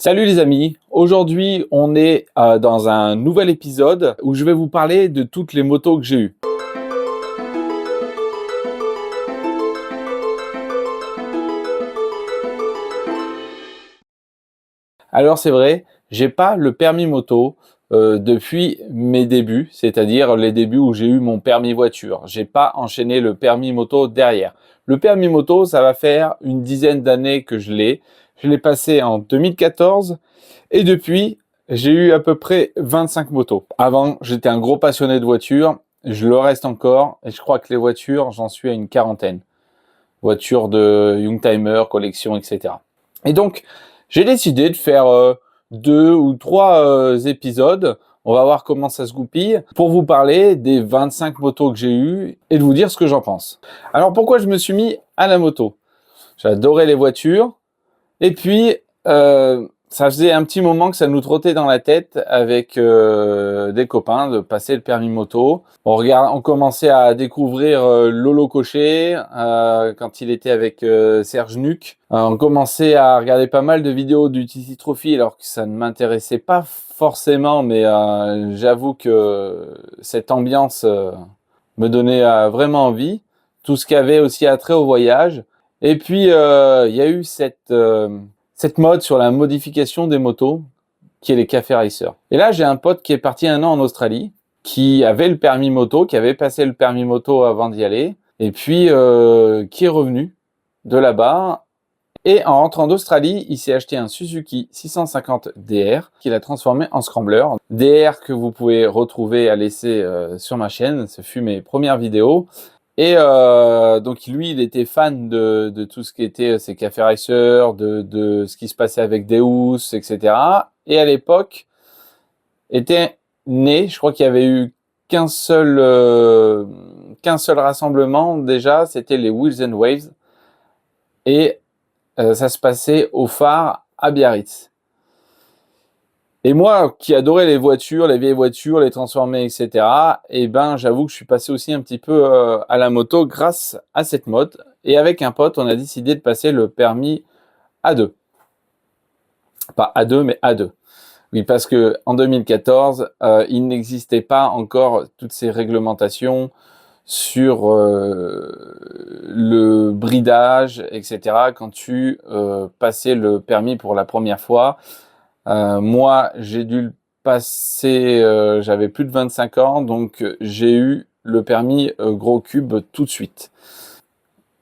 Salut les amis, aujourd'hui on est dans un nouvel épisode où je vais vous parler de toutes les motos que j'ai eues. Alors c'est vrai, j'ai pas le permis moto depuis mes débuts, c'est-à-dire les débuts où j'ai eu mon permis voiture. J'ai pas enchaîné le permis moto derrière. Le permis moto, ça va faire une dizaine d'années que je l'ai. Je l'ai passé en 2014 et depuis, j'ai eu à peu près 25 motos. Avant, j'étais un gros passionné de voitures, je le reste encore et je crois que les voitures, j'en suis à une quarantaine. Voitures de Youngtimer, collection, etc. Et donc, j'ai décidé de faire 2 ou 3 épisodes. On va voir comment ça se goupille pour vous parler des 25 motos que j'ai eues et de vous dire ce que j'en pense. Alors, pourquoi je me suis mis à la moto? J'adorais les voitures. Et puis, ça faisait un petit moment que ça nous trottait dans la tête avec des copains de passer le permis moto. On commençait à découvrir Lolo Cochet quand il était avec Serge Nuc. On commençait à regarder pas mal de vidéos du TT Trophy alors que ça ne m'intéressait pas forcément, mais j'avoue que cette ambiance me donnait vraiment envie. Tout ce qui avait aussi attrait au voyage. Et puis, il y a eu cette mode sur la modification des motos, qui est les café racers. Et là, j'ai un pote qui est parti 1 an en Australie, qui avait le permis moto, qui avait passé le permis moto avant d'y aller, et puis qui est revenu de là-bas. Et en rentrant d'Australie, il s'est acheté un Suzuki 650 DR, qu'il a transformé en Scrambler. DR que vous pouvez retrouver à laisser sur ma chaîne, ce fut mes premières vidéos. Et donc lui, il était fan de tout ce qui était ces café racers, de ce qui se passait avec Deus, etc. Et à l'époque, était né, je crois qu'il y avait eu qu'un seul rassemblement déjà, c'était les Wheels and Waves. Et ça se passait au phare à Biarritz. Et moi, qui adorais les voitures, les vieilles voitures, les transformer, etc., eh ben, j'avoue que je suis passé aussi un petit peu à la moto grâce à cette mode. Et avec un pote, on a décidé de passer le permis A2. Pas A2, mais A2. Oui, parce que en 2014, il n'existait pas encore toutes ces réglementations sur le bridage, etc., quand tu passais le permis pour la première fois. Moi, j'ai dû le passer, j'avais plus de 25 ans, donc j'ai eu le permis gros cube tout de suite.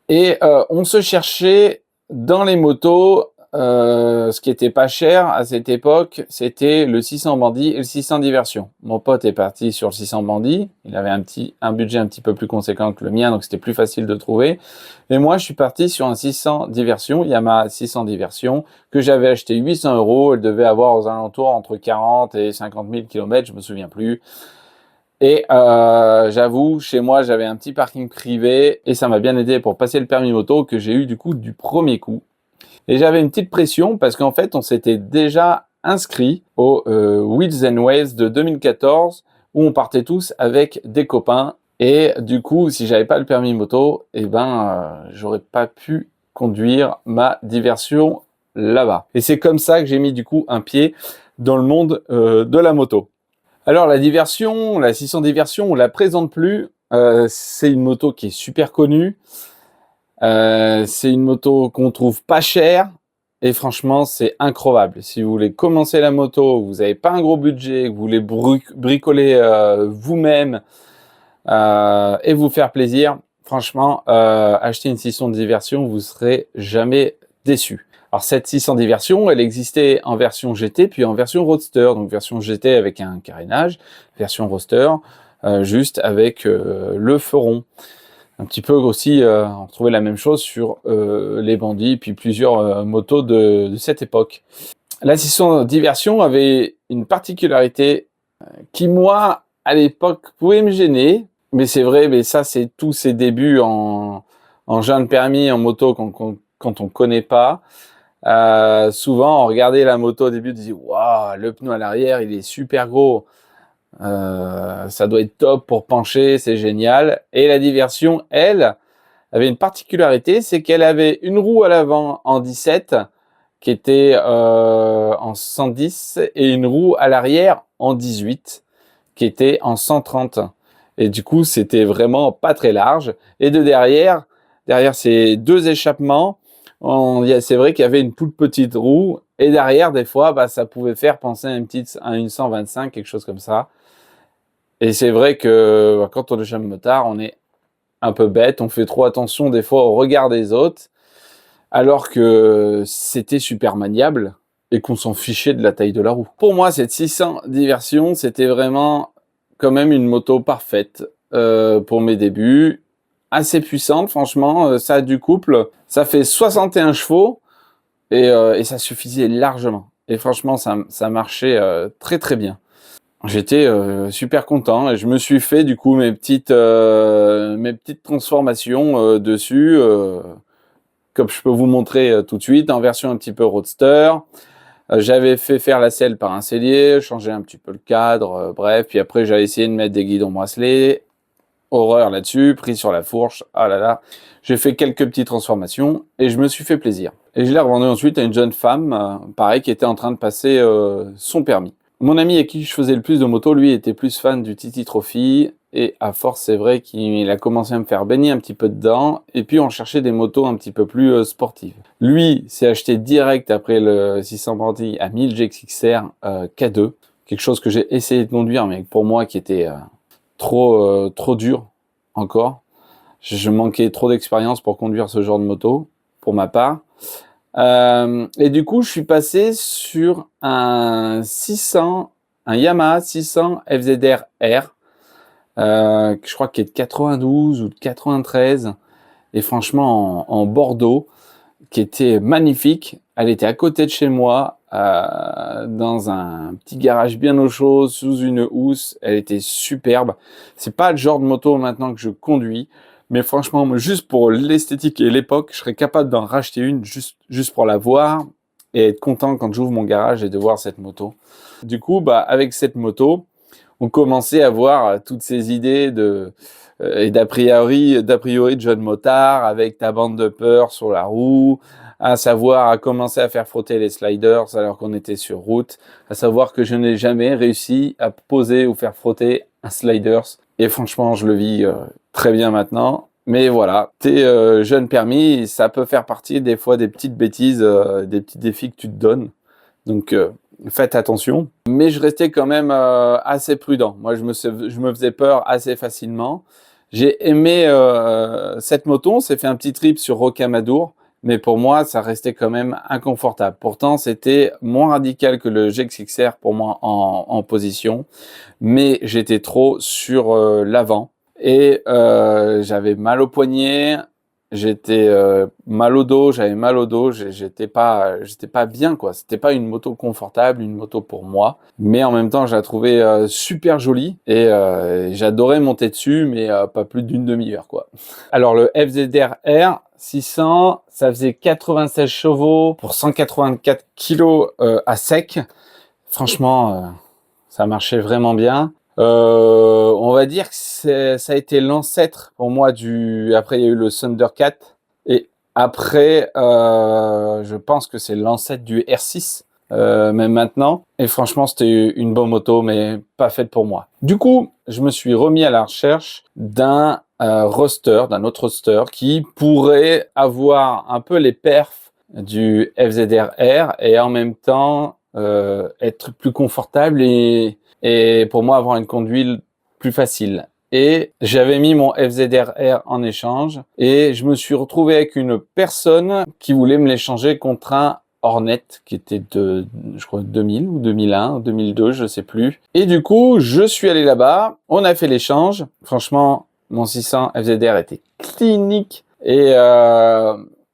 Et on se cherchait dans les motos, ce qui était pas cher à cette époque, c'était le 600 Bandit et le 600 Diversion. Mon pote est parti sur le 600 Bandit, il avait un budget un petit peu plus conséquent que le mien, donc c'était plus facile de trouver. Et moi, je suis parti sur un 600 Diversion, Yamaha 600 Diversion, que j'avais acheté 800 €. Elle devait avoir aux alentours entre 40 et 50 000 km, je me souviens plus. Et j'avoue, chez moi, j'avais un petit parking privé et ça m'a bien aidé pour passer le permis moto que j'ai eu du coup du premier coup. Et j'avais une petite pression parce qu'en fait, on s'était déjà inscrit au Wheels and Waves de 2014 où on partait tous avec des copains. Et du coup, si j'avais pas le permis moto, eh ben, j'aurais pas pu conduire ma diversion là-bas. Et c'est comme ça que j'ai mis du coup un pied dans le monde de la moto. Alors la diversion, la 600 Diversion, on la présente plus. C'est une moto qui est super connue. C'est une moto qu'on trouve pas chère. Et franchement, c'est incroyable. Si vous voulez commencer la moto, vous n'avez pas un gros budget, que vous voulez bricoler vous-même et vous faire plaisir, franchement, acheter une 600 Diversion, vous serez jamais déçu. Alors cette 600 Diversion, elle existait en version GT puis en version Roadster. Donc version GT avec un carénage, version Roadster juste avec le feuron. Un petit peu aussi, on retrouvait la même chose sur les Bandits puis plusieurs motos de cette époque. La 600 Diversion avait une particularité qui, moi, à l'époque, pouvait me gêner. Mais c'est vrai, mais ça, c'est tous ses débuts en jeune permis, en moto, quand on connaît pas. Souvent, on regardait la moto au début, on disait waouh, le pneu à l'arrière, il est super gros. Ça doit être top pour pencher, c'est génial. Et la Diversion, elle, avait une particularité, c'est qu'elle avait une roue à l'avant en 17 qui était en 110 et une roue à l'arrière en 18 qui était en 130. Et du coup, c'était vraiment pas très large. Et de derrière ces deux échappements, c'est vrai qu'il y avait une toute petite roue. Et derrière, des fois, bah, ça pouvait faire penser à une 125, quelque chose comme ça. Et c'est vrai que bah, quand on est jeune motard, on est un peu bête. On fait trop attention des fois au regard des autres. Alors que c'était super maniable et qu'on s'en fichait de la taille de la roue. Pour moi, cette 600 Diversion, c'était vraiment quand même une moto parfaite pour mes débuts. Assez puissante, franchement, ça a du couple. Ça fait 61 chevaux et ça suffisait largement. Et franchement, ça marchait très très bien. J'étais super content et je me suis fait du coup mes petites transformations dessus. Comme je peux vous montrer tout de suite, en version un petit peu roadster. J'avais fait faire la selle par un sellier, changer un petit peu le cadre, bref. Puis après, j'avais essayé de mettre des guidons bracelets. Horreur là-dessus, pris sur la fourche. Ah là là. J'ai fait quelques petites transformations et je me suis fait plaisir. Et je l'ai revendu ensuite à une jeune femme, pareil, qui était en train de passer son permis. Mon ami avec qui je faisais le plus de moto, lui, était plus fan du TT Trophy. Et à force, c'est vrai qu'il a commencé à me faire baigner un petit peu dedans. Et puis, on cherchait des motos un petit peu plus sportives. Lui s'est acheté direct après le 600 Bandit à 1000 GXXR K2. Quelque chose que j'ai essayé de conduire, mais pour moi, qui était trop dur encore. Je manquais trop d'expérience pour conduire ce genre de moto, pour ma part. Et du coup, je suis passé sur un Yamaha 600 FZR R, je crois qu'il est de 92 ou de 93, et franchement en Bordeaux, qui était magnifique. Elle était à côté de chez moi, dans un petit garage bien au chaud, sous une housse. Elle était superbe. C'est pas le genre de moto maintenant que je conduis, mais franchement, juste pour l'esthétique et l'époque, je serais capable d'en racheter une juste pour la voir et être content quand j'ouvre mon garage et de voir cette moto. Du coup, bah, avec cette moto, on commençait à voir toutes ces idées et d'a priori de jeune motard avec ta bande de peur sur la roue, à savoir à commencer à faire frotter les sliders alors qu'on était sur route, à savoir que je n'ai jamais réussi à poser ou faire frotter un sliders. Et franchement, je le vis très bien maintenant. Mais voilà, t'es jeune permis, ça peut faire partie des fois des petites bêtises, des petits défis que tu te donnes. Donc faites attention. Mais je restais quand même assez prudent. Moi, je me faisais peur assez facilement. J'ai aimé cette moto. On s'est fait un petit trip sur Rocamadour. Mais pour moi, ça restait quand même inconfortable. Pourtant, c'était moins radical que le GXXR pour moi en position. Mais j'étais trop sur l'avant. Et j'avais mal au poignet. J'étais mal au dos, j'avais mal au dos, j'étais pas bien quoi. C'était pas une moto confortable, une moto pour moi, mais en même temps je la trouvais super jolie et j'adorais monter dessus, mais pas plus d'une demi-heure quoi. Alors le FZR R 600, ça faisait 96 chevaux pour 184 kilos à sec. Franchement, ça marchait vraiment bien. On va dire que ça a été l'ancêtre pour moi après il y a eu le Thundercat et après je pense que c'est l'ancêtre du R6 même maintenant, et franchement c'était une bonne moto mais pas faite pour moi. Du coup je me suis remis à la recherche d'un autre roster qui pourrait avoir un peu les perfs du FZR R et en même temps être plus confortable et pour moi avoir une conduite plus facile. Et j'avais mis mon FZR R en échange et je me suis retrouvé avec une personne qui voulait me l'échanger contre un Hornet qui était de, je crois, 2000 ou 2001, 2002, je sais plus. Et du coup, je suis allé là-bas, on a fait l'échange. Franchement, mon 600 FZR était clinique et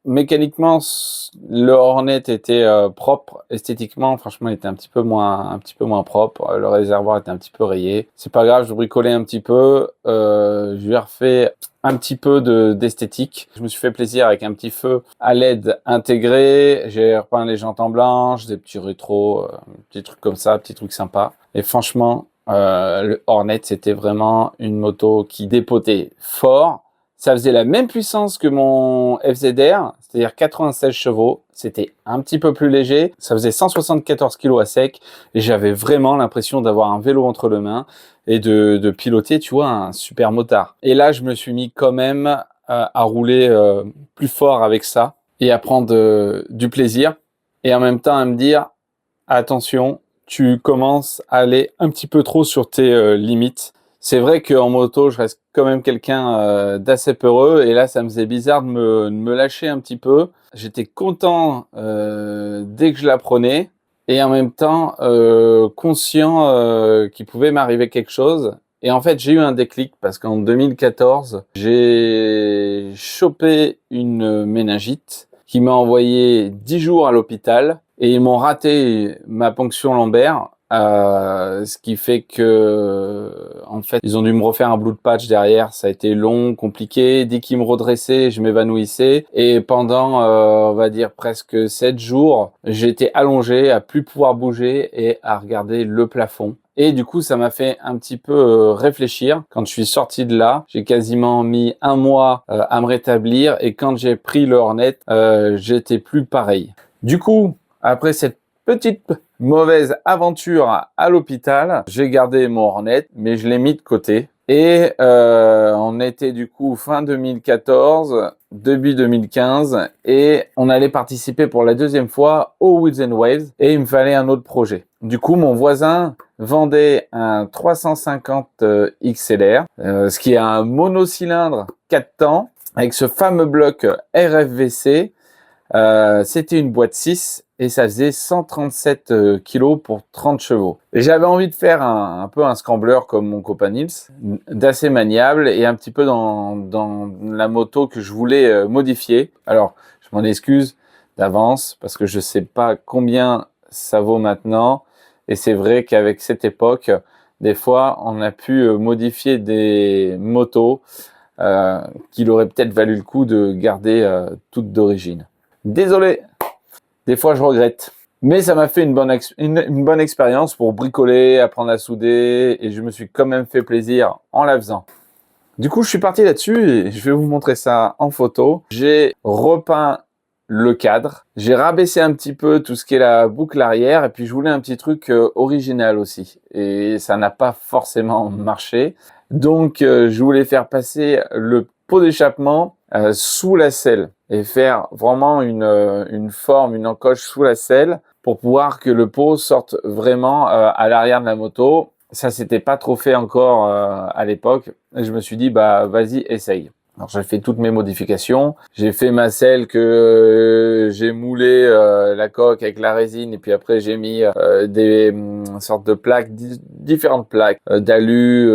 mécaniquement, le Hornet était propre. Esthétiquement, franchement, il était un petit peu moins propre. Le réservoir était un petit peu rayé. C'est pas grave, je bricolais un petit peu. Je lui ai refait un petit peu d'esthétique. Je me suis fait plaisir avec un petit feu à LED intégré. J'ai repeint les jantes en blanche, des petits rétros, petits trucs comme ça, petits trucs sympas. Et franchement, le Hornet, c'était vraiment une moto qui dépotait fort. Ça faisait la même puissance que mon FZR, c'est-à-dire 96 chevaux. C'était un petit peu plus léger. Ça faisait 174 kg à sec. Et j'avais vraiment l'impression d'avoir un vélo entre les mains et de piloter, tu vois, un super motard. Et là, je me suis mis quand même à rouler plus fort avec ça et à prendre du plaisir. Et en même temps à me dire, attention, tu commences à aller un petit peu trop sur tes limites. C'est vrai qu'en moto, je reste quand même quelqu'un d'assez peureux. Et là, ça me faisait bizarre de me lâcher un petit peu. J'étais content dès que je la prenais. Et en même temps, conscient qu'il pouvait m'arriver quelque chose. Et en fait, j'ai eu un déclic parce qu'en 2014, j'ai chopé une méningite qui m'a envoyé 10 jours à l'hôpital et ils m'ont raté ma ponction lombaire. Ce qui fait que, en fait, ils ont dû me refaire un blood patch derrière. Ça a été long, compliqué. Dès qu'ils me redressaient, je m'évanouissais. Et pendant, on va dire presque 7 jours, j'étais allongé à plus pouvoir bouger et à regarder le plafond. Et du coup, ça m'a fait un petit peu réfléchir. Quand je suis sorti de là, j'ai quasiment mis un mois à me rétablir. Et quand j'ai pris le Hornet, j'étais plus pareil. Du coup, après cette petite mauvaise aventure à l'hôpital, j'ai gardé mon Hornet, mais je l'ai mis de côté. Et on était du coup fin 2014, début 2015, et on allait participer pour la deuxième fois au Wheels and Waves, et il me fallait un autre projet. Du coup, mon voisin vendait un 350 XLR, ce qui est un monocylindre 4 temps, avec ce fameux bloc RFVC. C'était une boîte 6 et ça faisait 137 kg pour 30 chevaux. Et j'avais envie de faire un peu un scrambler comme mon copain Nils, d'assez maniable et un petit peu dans la moto que je voulais modifier. Alors, je m'en excuse d'avance parce que je sais pas combien ça vaut maintenant. Et c'est vrai qu'avec cette époque, des fois, on a pu modifier des motos qu'il aurait peut-être valu le coup de garder toutes d'origine. Désolé, des fois je regrette. Mais ça m'a fait une bonne expérience pour bricoler, apprendre à souder, et je me suis quand même fait plaisir en la faisant. Du coup, je suis parti là-dessus et je vais vous montrer ça en photo. J'ai repeint le cadre, j'ai rabaissé un petit peu tout ce qui est la boucle arrière, et puis je voulais un petit truc original aussi. Et ça n'a pas forcément marché. Donc, je voulais faire passer le pot d'échappement sous la selle et faire vraiment une forme, une encoche sous la selle pour pouvoir que le pot sorte vraiment à l'arrière de la moto. Ça s'était pas trop fait encore à l'époque. Et je me suis dit, bah vas-y, essaye. Alors j'ai fait toutes mes modifications. J'ai fait ma selle que j'ai moulé la coque avec la résine et puis après j'ai mis des sortes de plaques, différentes plaques d'alu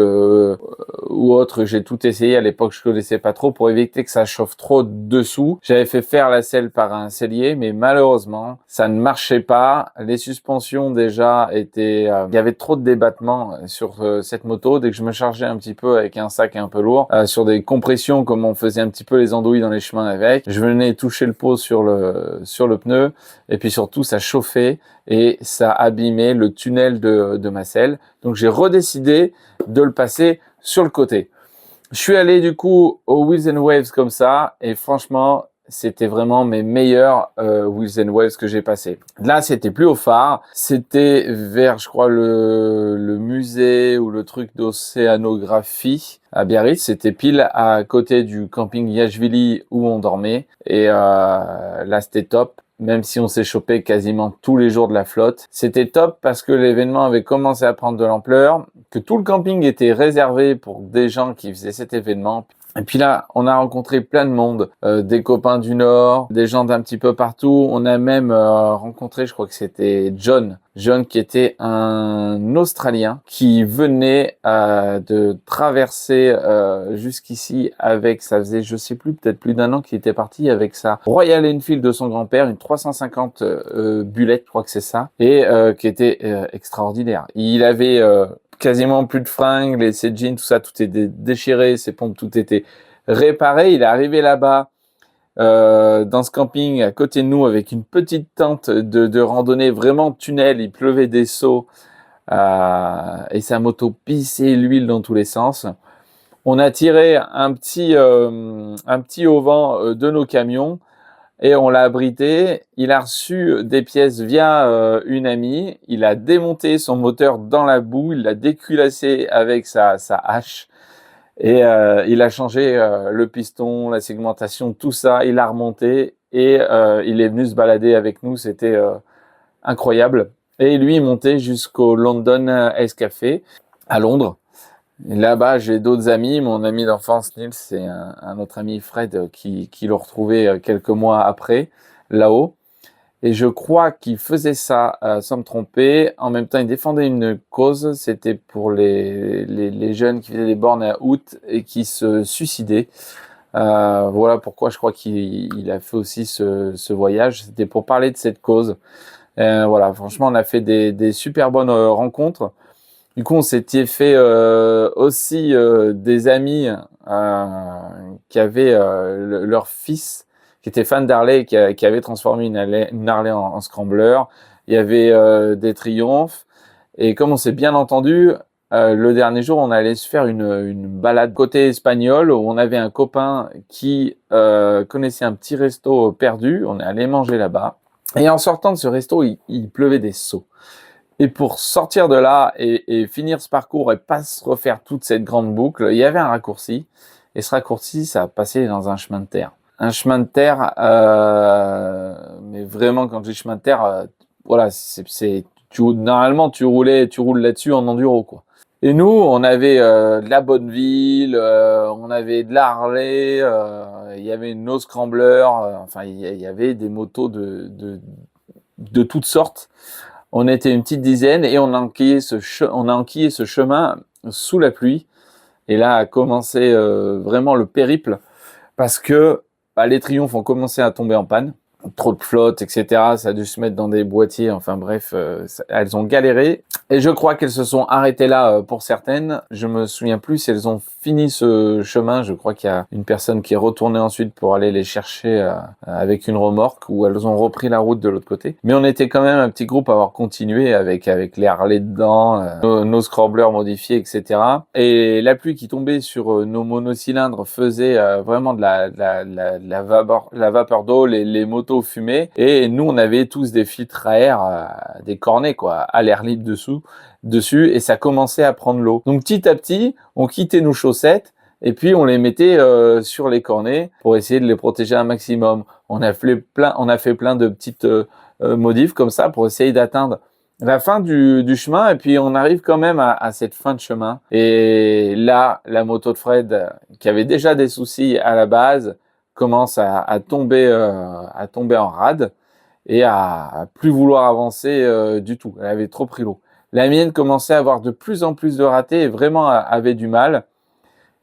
ou autres. J'ai tout essayé. À l'époque je connaissais pas trop pour éviter que ça chauffe trop dessous. J'avais fait faire la selle par un sellier, mais malheureusement ça ne marchait pas. Les suspensions déjà étaient, il y avait trop de débattements sur cette moto. Dès que je me chargeais un petit peu avec un sac un peu lourd sur des compressions, comme on faisait un petit peu les andouilles dans les chemins avec, je venais toucher le pot sur le pneu et puis surtout ça chauffait et ça abîmait le tunnel de ma selle. Donc j'ai redécidé de le passer sur le côté. Je suis allé du coup au Wheels and Waves comme ça et franchement c'était vraiment mes meilleurs Wheels and Waves que j'ai passé. Là c'était plus au phare, c'était vers je crois le musée ou le truc d'océanographie à Biarritz. C'était pile à côté du camping Yachvili où on dormait et là c'était top. Même si on s'est chopé quasiment tous les jours de la flotte. C'était top parce que l'événement avait commencé à prendre de l'ampleur, que tout le camping était réservé pour des gens qui faisaient cet événement. Et puis là, on a rencontré plein de monde, des copains du Nord, des gens d'un petit peu partout. On a même rencontré, je crois que c'était John qui était un Australien qui venait de traverser jusqu'ici avec, ça faisait je sais plus, peut-être plus d'un an qu'il était parti avec sa Royal Enfield de son grand-père, une 350 Bullet, je crois que c'est ça, et qui était extraordinaire. Il avait quasiment plus de fringues, ses jeans, tout ça, tout était déchiré, ses pompes, tout était réparé. Il est arrivé là-bas dans ce camping à côté de nous avec une petite tente de randonnée vraiment tunnel. Il pleuvait des seaux et sa moto pissait l'huile dans tous les sens. On a tiré un petit auvent de nos camions et on l'a abrité. Il a reçu des pièces via une amie. Il a démonté son moteur dans la boue. Il l'a déculassé avec sa hache. Et il a changé le piston, la segmentation, tout ça. Il a remonté et il est venu se balader avec nous. C'était incroyable. Et lui, il montait jusqu'au London Ice Café à Londres. Et là-bas, j'ai d'autres amis. Mon ami d'enfance, Nils, c'est un autre ami, Fred, qui l'a retrouvé quelques mois après, là-haut. Et je crois qu'il faisait ça sans me tromper. En même temps, il défendait une cause. C'était pour les jeunes qui faisaient des bornes à août et qui se suicidaient. Voilà pourquoi je crois qu'il a fait aussi ce voyage. C'était pour parler de cette cause. Voilà, franchement, on a fait des super bonnes rencontres. Du coup, on s'était fait aussi des amis qui avaient leur fils qui était fan d'Harley et qui avait transformé une Harley en scrambler. Il y avait des triomphes. Et comme on s'est bien entendu, le dernier jour, on allait se faire une balade côté espagnol où on avait un copain qui connaissait un petit resto perdu. On est allé manger là-bas. Et en sortant de ce resto, il pleuvait des seaux. Et pour sortir de là et finir ce parcours et pas se refaire toute cette grande boucle, il y avait un raccourci. Et ce raccourci, ça passait dans un chemin de terre. Un chemin de terre, mais vraiment quand je dis chemin de terre, voilà, normalement tu roules là-dessus en enduro, quoi. Et nous, on avait de la Bonneville, on avait de la Harley, il y une No Scrambler, enfin il y avait des motos de toutes sortes. On était une petite dizaine et on a enquillé ce chemin sous la pluie. Et là a commencé vraiment le périple parce que les triomphes ont commencé à tomber en panne. Trop de flotte, etc. Ça a dû se mettre dans des boîtiers. Enfin bref, elles ont galéré. Et je crois qu'elles se sont arrêtées là pour certaines. Je me souviens plus si elles ont fini ce chemin. Je crois qu'il y a une personne qui est retournée ensuite pour aller les chercher avec une remorque ou elles ont repris la route de l'autre côté. Mais on était quand même un petit groupe à avoir continué avec les Harley dedans, nos scramblers modifiés, etc. Et la pluie qui tombait sur nos monocylindres faisait vraiment de la vapeur d'eau, les motos fumaient. Et nous, on avait tous des filtres à air, des cornets, quoi, à l'air libre dessus, et ça commençait à prendre l'eau. Donc petit à petit, on quittait nos chaussettes et puis on les mettait sur les cornets pour essayer de les protéger un maximum. On a fait plein de petites modifs comme ça pour essayer d'atteindre la fin du chemin et puis on arrive quand même à cette fin de chemin. Et là, la moto de Fred, qui avait déjà des soucis à la base, commence à tomber en rade et à plus vouloir avancer du tout. Elle avait trop pris l'eau. La mienne commençait à avoir de plus en plus de ratés et vraiment avait du mal.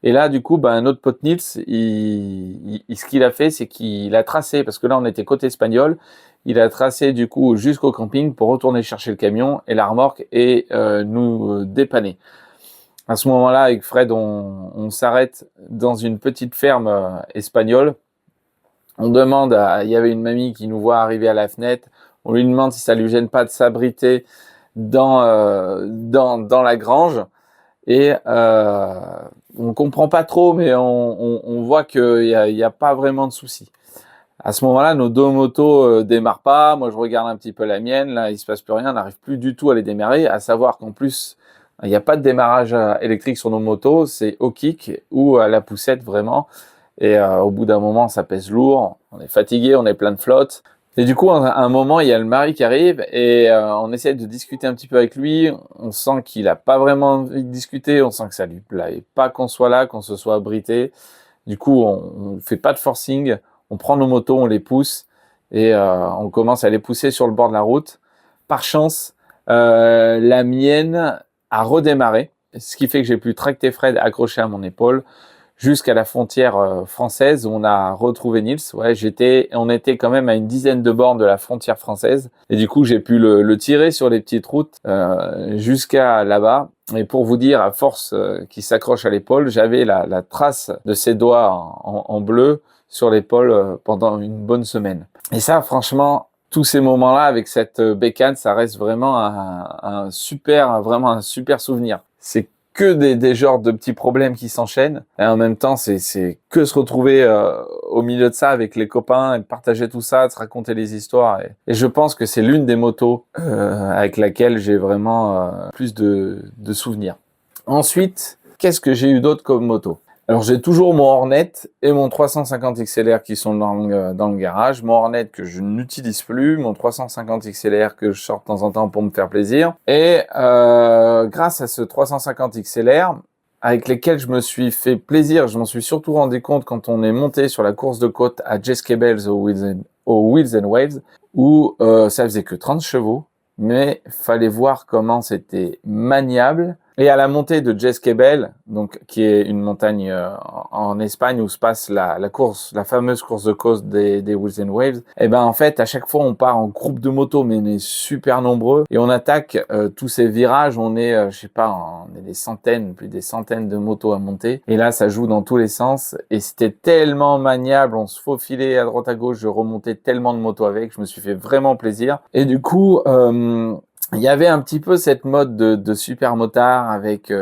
Et là, du coup, notre pote Nils, ce qu'il a fait, c'est qu'il a tracé, parce que là, on était côté espagnol, il a tracé du coup jusqu'au camping pour retourner chercher le camion et la remorque et nous dépanner. À ce moment-là, avec Fred, on s'arrête dans une petite ferme espagnole. On demande, il y avait une mamie qui nous voit arriver à la fenêtre. On lui demande si ça lui gêne pas de s'abriter dans la grange. Et on comprend pas trop, mais on voit qu'il y a pas vraiment de souci. À ce moment-là, nos deux motos démarrent pas. Moi, je regarde un petit peu la mienne. Là, il se passe plus rien. On n'arrive plus du tout à les démarrer. À savoir qu'en plus, il n'y a pas de démarrage électrique sur nos motos. C'est au kick ou à la poussette vraiment. Et au bout d'un moment, ça pèse lourd. On est fatigué, on est plein de flotte. Et du coup, à un moment, il y a le mari qui arrive et on essaie de discuter un petit peu avec lui. On sent qu'il a pas vraiment envie de discuter. On sent que ça lui plaît pas qu'on soit là, qu'on se soit abrité. Du coup, on fait pas de forcing. On prend nos motos, on les pousse et on commence à les pousser sur le bord de la route. Par chance, la mienne a redémarré, ce qui fait que j'ai pu tracter Fred accroché à mon épaule jusqu'à la frontière française où on a retrouvé Nils. Ouais, on était quand même à une dizaine de bornes de la frontière française et du coup j'ai pu le tirer sur les petites routes jusqu'à là-bas. Et pour vous dire, à force qu'il s'accroche à l'épaule, j'avais la trace de ses doigts en bleu sur l'épaule pendant une bonne semaine. Et ça, franchement, tous ces moments-là avec cette bécane, ça reste vraiment vraiment un super souvenir. C'est que des genres de petits problèmes qui s'enchaînent. Et en même temps, c'est que se retrouver au milieu de ça avec les copains et de partager tout ça, de se raconter les histoires. Et je pense que c'est l'une des motos avec laquelle j'ai vraiment plus de souvenirs. Ensuite, qu'est-ce que j'ai eu d'autre comme moto? Alors j'ai toujours mon Hornet et mon 350 XLR qui sont dans le garage. Mon Hornet que je n'utilise plus, mon 350 XLR que je sors de temps en temps pour me faire plaisir. Et grâce à ce 350 XLR, avec lesquels je me suis fait plaisir, je m'en suis surtout rendu compte quand on est monté sur la course de côte à Jescables aux Wheels and Waves, où ça faisait que 30 chevaux, mais fallait voir comment c'était maniable. Et à la montée de Jescable, donc qui est une montagne en Espagne où se passe la fameuse course de côte des Wheels and Waves, et ben en fait à chaque fois on part en groupe de motos, mais on est super nombreux et on attaque tous ces virages. On est, je sais pas, on est des centaines, plus des centaines de motos à monter. Et là ça joue dans tous les sens et c'était tellement maniable. On se faufilait à droite à gauche, je remontais tellement de motos avec, je me suis fait vraiment plaisir. Et du coup il y avait un petit peu cette mode de super motard avec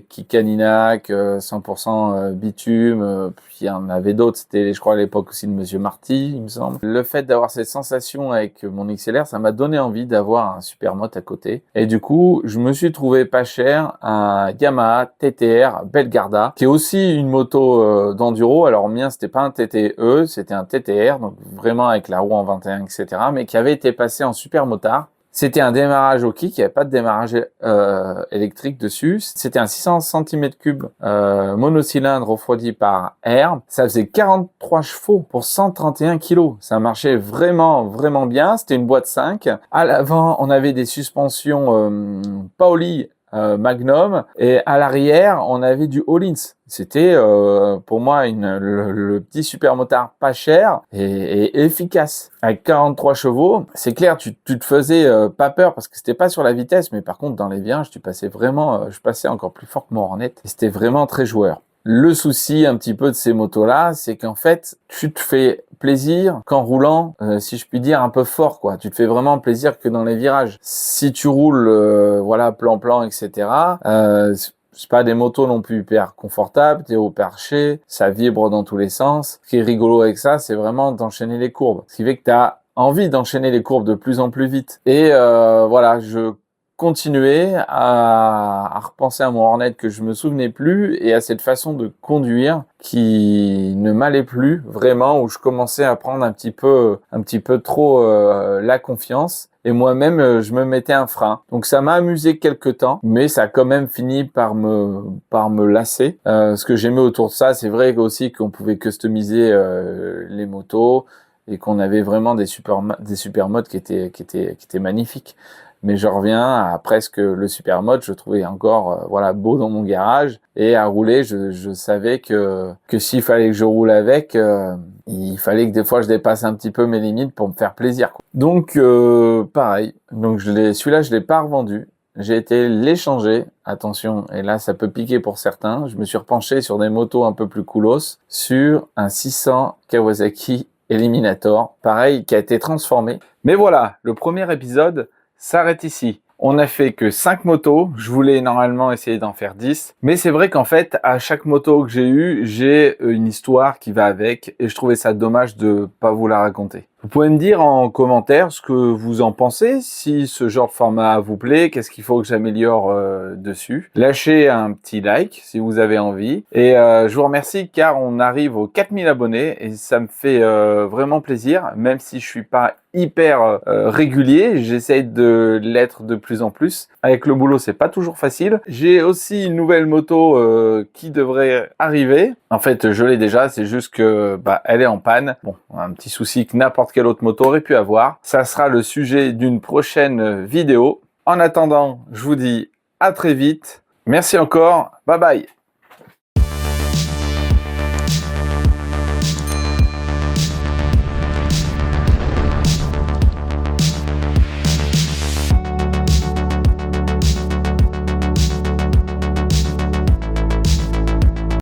Kikaninac, 100% bitume, puis il y en avait d'autres, c'était je crois à l'époque aussi de Monsieur Marty, il me semble. Le fait d'avoir cette sensation avec mon XLR, ça m'a donné envie d'avoir un super moto à côté. Et du coup, je me suis trouvé pas cher un Yamaha TTR Belgarda, qui est aussi une moto d'enduro. Alors mien, c'était pas un TTE, c'était un TTR, donc vraiment avec la roue en 21, etc., mais qui avait été passé en super motard. C'était un démarrage au kick, il n'y avait pas de démarrage électrique dessus. C'était un 600 cm3 monocylindre refroidi par air. Ça faisait 43 chevaux pour 131 kg. Ça marchait vraiment, vraiment bien. C'était une boîte 5. À l'avant, on avait des suspensions Paoli Magnum, et à l'arrière on avait du Öhlins. C'était pour moi le petit super motard pas cher et efficace. Avec 43 chevaux, c'est clair, tu te faisais pas peur parce que c'était pas sur la vitesse, mais par contre dans les virages tu passais vraiment, je passais encore plus fort que mon Hornet et c'était vraiment très joueur. Le souci un petit peu de ces motos-là, c'est qu'en fait, tu te fais plaisir qu'en roulant, si je puis dire, un peu fort, quoi. Tu te fais vraiment plaisir que dans les virages. Si tu roules, voilà, plan-plan, etc., c'est pas des motos non plus hyper confortables, t'es au perché, ça vibre dans tous les sens. Ce qui est rigolo avec ça, c'est vraiment d'enchaîner les courbes. Ce qui fait que t'as envie d'enchaîner les courbes de plus en plus vite. Et voilà, je continuer à repenser à mon Hornet que je me souvenais plus et à cette façon de conduire qui ne m'allait plus vraiment, où je commençais à prendre un petit peu trop la confiance et moi-même je me mettais un frein. Donc ça m'a amusé quelques temps, mais ça a quand même fini par me lasser. Ce que j'aimais autour de ça, c'est vrai aussi qu'on pouvait customiser les motos et qu'on avait vraiment des super modes qui étaient magnifiques. Mais je reviens à presque le super mode, je trouvais encore voilà beau dans mon garage, et à rouler, je savais que s'il fallait que je roule avec, il fallait que des fois je dépasse un petit peu mes limites pour me faire plaisir, quoi. Donc pareil, donc celui-là je l'ai pas revendu. J'ai été l'échanger, attention, et là ça peut piquer pour certains. Je me suis repenché sur des motos un peu plus coolos, sur un 600 Kawasaki Eliminator, pareil, qui a été transformé. Mais voilà, le premier épisode s'arrête ici. On n'a fait que 5 motos. Je voulais normalement essayer d'en faire 10. Mais c'est vrai qu'en fait, à chaque moto que j'ai eue, j'ai une histoire qui va avec. Et je trouvais ça dommage de pas vous la raconter. Vous pouvez me dire en commentaire ce que vous en pensez, si ce genre de format vous plaît, qu'est-ce qu'il faut que j'améliore dessus. Lâchez un petit like si vous avez envie. Et je vous remercie car on arrive aux 4000 abonnés et ça me fait vraiment plaisir, même si je suis pas hyper régulier, j'essaye de l'être de plus en plus. Avec le boulot, c'est pas toujours facile. J'ai aussi une nouvelle moto qui devrait arriver. En fait, je l'ai déjà, c'est juste que elle est en panne. Bon, un petit souci que n'importe quelle autre moto aurait pu avoir. Ça sera le sujet d'une prochaine vidéo. En attendant, je vous dis à très vite. Merci encore. Bye bye.